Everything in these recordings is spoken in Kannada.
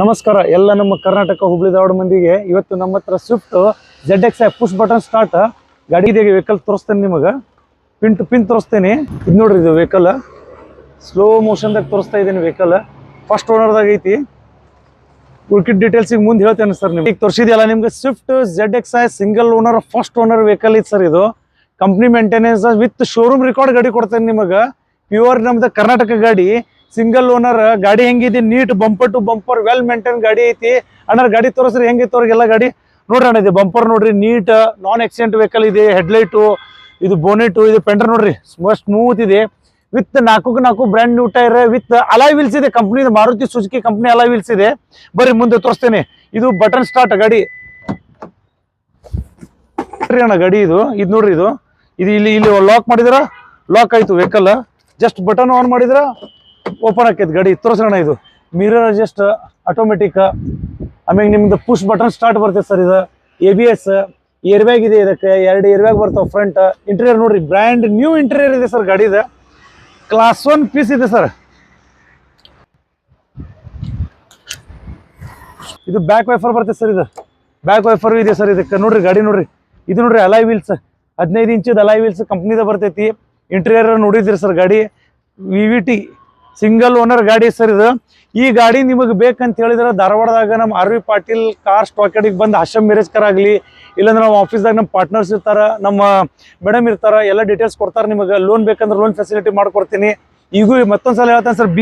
ನಮಸ್ಕಾರ ಎಲ್ಲ ನಮ್ಮ ಕರ್ನಾಟಕ ಹುಬ್ಳಿ ಧಾರವಾಡ ಮಂದಿಗೆ. ಇವತ್ತು ನಮ್ಮ ಹತ್ರ Swift ZXi push button start ಗಾಡಿ ಇದೆ. ವೆಹಿಕಲ್ ತೋರಿಸ್ತೇನೆ ನಿಮಗೆ, ಪಿನ್ ಟು ಪಿನ್ ತೋರಿಸ್ತೇನೆ. ಇದು ನೋಡ್ರಿ, ಇದು ವೆಹಿಕಲ್ ಸ್ಲೋ ಮೋಷನ್ದಾಗ ತೋರಿಸ್ತಾ ಇದ್ದೀನಿ. ವೆಹಿಕಲ್ ಫಸ್ಟ್ ಓನರ್ದಾಗ ಐತಿ. ಉಳ್ಕಿದ ಡೀಟೇಲ್ಸಿಗೆ ಮುಂದೆ ಹೇಳ್ತೇನೆ ಸರ್. ನಿಮ್ಗೆ ಈಗ ತೋರಿಸಿದೆಯಲ್ಲ ನಿಮ್ಗೆ Swift ZXi single owner first owner vehicle ಐತಿ ಸರ್. ಇದು company maintenance with showroom record ಗಾಡಿ ಕೊಡ್ತೇನೆ ನಿಮಗೆ. ಪ್ಯೂರ್ ನಮ್ದು ಕರ್ನಾಟಕ ಗಾಡಿ, ಸಿಂಗಲ್ ಓನರ್ ಗಾಡಿ. ಹೆಂಗಿದೆ neat bumper to bumper well maintain ಗಾಡಿ ಐತಿ. ಅಣ್ಣ ಗಾಡಿ ತೋರಿಸ್ರಿ ಹೆಂಗೈತಿ ಅವ್ರಿಗೆಲ್ಲ ಗಾಡಿ ನೋಡ್ರಿ. ಅಣ್ಣ ಇದು ಬಂಪರ್ ನೋಡ್ರಿ, ನೀಟ್ ನಾನ್ ಆಕ್ಸಿಡೆಂಟ್ ವೆಹಿಕಲ್ ಇದೆ. ಹೆಡ್ಲೈಟು, ಇದು ಬೋನೆಟು, ಇದು ಪೆಂಡರ್ ನೋಡ್ರಿ, ಸ್ಮೂತ್ ಇದೆ. With 4x4 brand new tyre with alloy wheels ಇದೆ. Company Maruti Suzuki company alloy wheels ಇದೆ. ಬರ್ರಿ ಮುಂದೆ ತೋರಿಸ್ತೇನೆ. ಇದು ಬಟನ್ ಸ್ಟಾರ್ಟ್ ಗಾಡಿ ಅಣ್ಣ. ಗಾಡಿ ಇದು ನೋಡ್ರಿ, ಇದು ಇಲ್ಲಿ ಲಾಕ್ ಮಾಡಿದ್ರ ಲಾಕ್ ಆಯ್ತು ವೆಹಿಕಲ್. ಜಸ್ಟ್ ಬಟನ್ ಆನ್ ಮಾಡಿದ್ರ ಓಪನ್ ಆಕೈತಿ ಗಾಡಿ. ತೋರಿಸೋಣ. ಇದು ಮಿರರ್ ಜಸ್ಟ್ ಆಟೋಮೆಟಿಕ್. ಆಮೇಲೆ ನಿಮ್ದು ಪುಷ್ ಬಟನ್ ಸ್ಟಾರ್ಟ್ ಬರ್ತೈತೆ ಸರ್. ಇದು ABS ಏರ್ ಬ್ಯಾಗ್ ಇದೆ. ಇದಕ್ಕೆ 2 ಏರ್ ಬ್ಯಾಗ್ ಬರ್ತಾವೆ ಫ್ರಂಟ್. ಇಂಟೀರಿಯರ್ ನೋಡ್ರಿ, ಬ್ರ್ಯಾಂಡ್ ನ್ಯೂ ಇಂಟೀರಿಯರ್ ಇದೆ ಸರ್. ಗಾಡಿದ ಕ್ಲಾಸ್ 1 ಪೀಸ್ ಇದೆ ಸರ್. ಇದು ಬ್ಯಾಕ್ ವೈಫರ್ ಬರ್ತೈತೆ ಸರ್. ಇದು ಬ್ಯಾಕ್ ವೈಫರ್ ಇದೆ ಸರ್. ಇದಕ್ಕೆ ನೋಡ್ರಿ ಗಾಡಿ ನೋಡ್ರಿ, ಇದು ನೋಡ್ರಿ ಅಲಾಯ್ ವೀಲ್ಸ್, 15 ಇಂಚದ ಅಲಾಯ್ ವೀಲ್ಸ್ ಕಂಪ್ನಿದ ಬರ್ತೈತಿ. ಇಂಟೀರಿಯರ್ ನೋಡಿದ್ರಿ ಸರ್. ಗಾಡಿ VVT ಸಿಂಗಲ್ ಓನರ್ ಗಾಡಿ ಸರ್. ಇದು ಈ ಗಾಡಿ ನಿಮಗೆ ಬೇಕಂತ ಹೇಳಿದ್ರೆ ಧಾರವಾಡದಾಗ ನಮ್ಮ RV ಪಾಟೀಲ್ ಕಾರ್ ಸ್ಟಾಕ್ ಯಾರ್ಡಿಗೆ ಬಂದು ಹಾಶಮ್ ಮ್ಯಾರೇಜ್ ಕಾರ್ ಆಗಲಿ, ಇಲ್ಲಾಂದ್ರೆ ನಮ್ಮ ಆಫೀಸ್ದಾಗ ನಮ್ಮ ಪಾರ್ಟ್ನರ್ಸ್ ಇರ್ತಾರೆ, ನಮ್ಮ ಮೇಡಮ್ ಇರ್ತಾರೆ, ಎಲ್ಲ ಡೀಟೇಲ್ಸ್ ಕೊಡ್ತಾರೆ. ನಿಮಗೆ ಲೋನ್ ಬೇಕಂದ್ರೆ ಲೋನ್ ಫೆಸಿಲಿಟಿ ಮಾಡ್ಕೊಡ್ತೀನಿ. ಈಗೂ ಮತ್ತೊಂದ್ಸಲ ಹೇಳ್ತಾನೆ sir.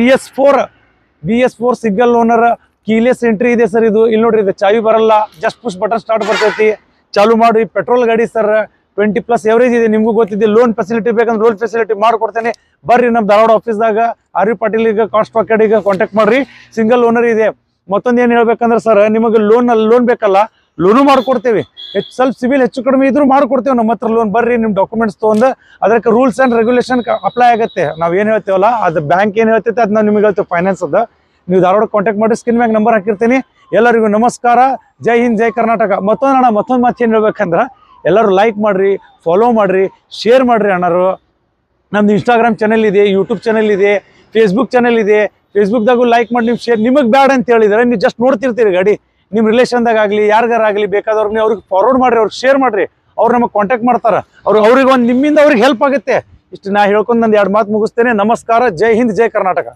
BS4 single owner keyless entry ಇದೆ ಸರ್. ಇದು ಇಲ್ಲಿ ನೋಡ್ರಿ, ಇದು ಚಾವಿ ಬರಲ್ಲ, ಜಸ್ಟ್ ಪುಷ್ ಬಟನ್ ಸ್ಟಾರ್ಟ್ ಬರ್ತೈತಿ. ಚಾಲು ಮಾಡಿ ಪೆಟ್ರೋಲ್ ಗಾಡಿ ಸರ್. 20+ ಎವರೇಜ್ ಇದೆ. ನಿಮ್ಗೂ ಗೊತ್ತಿದೆ. ಲೋನ್ ಫೆಸಿಲಿಟಿ ಬೇಕಂದ್ರೆ ಲೋನ್ ಫೆಸಿಲಿಟಿ ಮಾಡ್ಕೊಡ್ತೇನೆ. ಬರ್ರಿ ನಮ್ಮ ಧಾರವಾಡ ಆಫೀಸ್ದಾಗ RV ಪಾಟೀಲಿಗೆ ಕಾರ್ ಸ್ಟಾಕ್ ಯಾರ್ಡಿಗೆ ಕಾಂಟ್ಯಾಕ್ಟ್ ಮಾಡ್ರಿ. ಸಿಂಗಲ್ ಓನರ್ ಇದೆ. ಮತ್ತೊಂದು ಏನು ಹೇಳ್ಬೇಕಂದ್ರೆ ಸರ್, ನಿಮಗೆ ಲೋನ್ ಬೇಕಲ್ಲ, ಲೋನು ಮಾಡ್ಕೊಡ್ತೇವೆ. ಸ್ವಲ್ಪ ಸಿವಿಲ್ ಹೆಚ್ಚು ಕಡಿಮೆ ಇದ್ರೂ ಮಾಡ್ಕೊಡ್ತೇವೆ ನಮ್ಮ ಹತ್ರ ಲೋನ್. ಬರ್ರಿ ನಿಮ್ಮ ಡಾಕ್ಯುಮೆಂಟ್ಸ್ ತೊಗೊಂಡು ಅದಕ್ಕೆ ರೂಲ್ಸ್ ಆ್ಯಂಡ್ ರೆಗ್ಯುಲೇಷನ್ ಅಪ್ಲೈ ಆಗುತ್ತೆ. ನಾವು ಏನು ಹೇಳ್ತೇವಲ್ಲ ಅದು ಬ್ಯಾಂಕ್ ಏನು ಹೇಳ್ತೈತೆ ಅದು ನಾವು ನಿಮಗೆ ಹೇಳ್ತೇವೆ. ಫೈನಾನ್ಸ್ ಅದು ನೀವು ಧಾರವಾಡ ಕಾಂಟ್ಯಾಕ್ಟ್ ಮಾಡಿ. ಸ್ಕ್ರೀನ್ ಮ್ಯಾಗ ನಂಬರ್ ಹಾಕಿರ್ತೀನಿ. ಎಲ್ಲರಿಗೂ ನಮಸ್ಕಾರ. ಜೈ ಹಿಂದ್, ಜೈ ಕರ್ನಾಟಕ. ಮತ್ತೊಂದು ಮಾತು ಏನು ಹೇಳ್ಬೇಕಂದ್ರೆ, ಎಲ್ಲರೂ ಲೈಕ್ ಮಾಡಿರಿ, ಫಾಲೋ ಮಾಡಿರಿ, ಶೇರ್ ಮಾಡಿರಿ ಅಣ್ಣರು. ನಮ್ದು ಇನ್ಸ್ಟಾಗ್ರಾಮ್ ಚಾನೆಲ್ ಇದೆ, ಯೂಟ್ಯೂಬ್ ಚಾನೆಲ್ ಇದೆ, ಫೇಸ್ಬುಕ್ ಚಾನೆಲ್ ಇದೆ. ಫೇಸ್ಬುಕ್ದಾಗೂ ಲೈಕ್ ಮಾಡಿ, ನೀವು ಶೇರ್. ನಿಮಗೆ ಬೇಡ ಅಂತ ಹೇಳಿದ್ರೆ ನೀವು ಜಸ್ಟ್ ನೋಡ್ತಿರ್ತೀರಿ ಗಾಡಿ. ನಿಮ್ಮ ರಿಲೇಷನ್ದಾಗ ಆಗಲಿ ಯಾರಿಗಾರಾಗಲಿ ಬೇಕಾದವ್ರಿಗೆ ನೀವು ಅವ್ರಿಗೆ ಫಾರ್ವರ್ಡ್ ಮಾಡಿರಿ, ಅವ್ರಿಗೆ ಶೇರ್ ಮಾಡಿರಿ. ಅವ್ರು ನಮಗೆ ಕಾಂಟ್ಯಾಕ್ಟ್ ಮಾಡ್ತಾರೆ. ಅವ್ರಿಗೆ ಒಂದು ನಿಮ್ಮಿಂದ ಅವ್ರಿಗೆ ಹೆಲ್ಪ್ ಆಗುತ್ತೆ. ಇಷ್ಟು ನಾ ಹೇಳ್ಕೊಂಡು ನಂದು 2 ಮಾತು ಮುಗಿಸ್ತೇನೆ. ನಮಸ್ಕಾರ. ಜೈ ಹಿಂದ್, ಜೈ ಕರ್ನಾಟಕ.